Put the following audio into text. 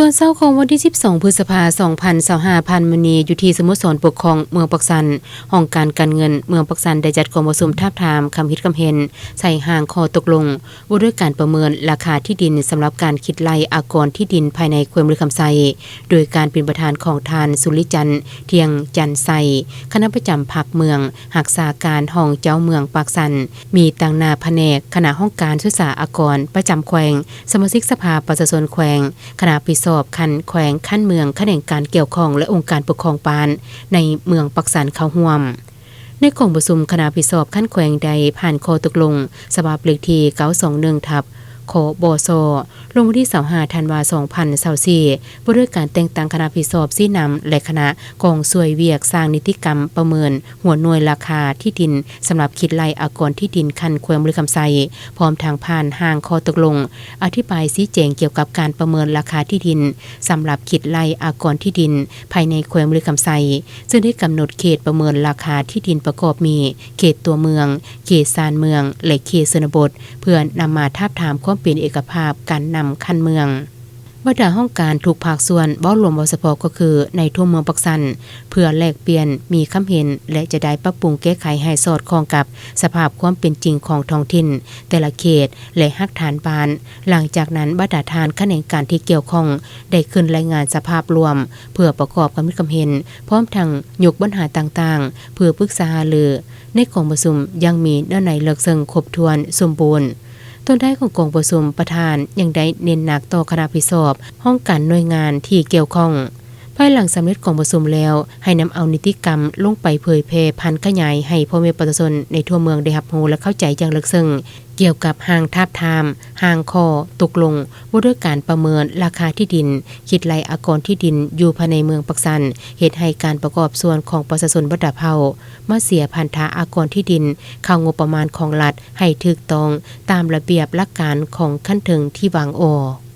ตอนเช้าของวันที่12พฤษภาคม2025พันมณีอยู่ที่สโมสรปกครองเมืองปักสันห้องการเงินเมืองปักสันได้จัดกองประชุมทาบทามคำคิดคำเห็นใส่ห่างคอตกลงว่าด้วยการประเมินราคาที่ดินสำหรับการคิดไล่อากรที่ดินภายในแขวงเมืองคำไซโดยการเป็นประธานของทานสุริจันทร์เทียงจันไซคณะประจำภาคเมืองหักษาการห้องเจ้าเมืองปักสันมีต่างนาแผนกคณะห้องการศึกษาอากรประจำแขวงสมาชิกสภาประชาชนแขวงคณะปิสอบคันแขวงขั้นเมืองแขนงการเกี่ยวข้องและองค์การปกครองปานในเมืองปักสันเข้าร่วมในกองประชุมคณะปิสอบขั้นแขวงใดผ่านข้อตกลงสภาเลขที่921ทับขบสลงวันที่25ธันวาคม2024บ่ด้วยการแต่งตั้งคณะพิสอบซี่นำและคณะกองสวยเวียกสร้างนิติกรรมประเมินหัวหน่วยราคาที่ดินสำหรับคิดไล่อากรที่ดินคันแขวงเมืองคำไซพร้อมทางผ่านห่างข้อตกลงอธิบายชี้แจงเกี่ยวกับการประเมินราคาที่ดินสำหรับคิดไล่อากรที่ดินภายในแขวงเมืองคำไซซึ่งได้กำหนดเขตประเมินราคาที่ดินประกอบมีเขตตัวเมืองเขตชานเมืองและเขตชนบทเพื่อนำมาทาบทามความเป็นเอกภาพการนำคันเมืองว่าดาห้องการถูกภาคส่วนบ่รวมบ่เฉพาะก็คือในทั่วเมืองปักสันเพื่อแลกเปลี่ยนมีคำเห็นและจะได้ปรับปรุงแก้ไขให้สอดคล้องกับสภาพความเป็นจริงของท้องถิ่นแต่ละเขตและหักฐานบานหลังจากนั้นบรรดาทานแขนงการที่เกี่ยวข้องได้ขึ้นรายงานสภาพรวมเพื่อประกอบความคิดความเห็นพร้อมทั้งยกปัญหาต่างๆเพื่อปรึกษาหารือในกองประชุมยังมีเนื้อในเลิกซึ่งครบถ้วนสมบูรณ์ต้นท้ายของกองประชุมประธานยังได้เน้นหนักต่อคณะพิสอบห้องการหน่วยงานที่เกี่ยวข้องภายหลังสำเร็จกองประชุมแล้วให้นำเอานิติกรรมลงไปเผยแพร่พันขยายให้พ่อแม่ประชาชนในทั่วเมืองได้รับรู้และเข้าใจอย่างลึกซึ้งเกี่ยวกับห่างทาบทามห่างคอตกลงว่าด้วยการประเมินราคาที่ดินคิดไล่อากรที่ดินอยู่ภายในเมืองปักสันเหตุให้การประกอบส่วนของประชาชนบัดดาเผามาเสียพันธะอากรที่ดินเข้างบประมาณของรัฐให้ถูกต้องตามระเบียบหลักการของขั้นถึงที่วางออก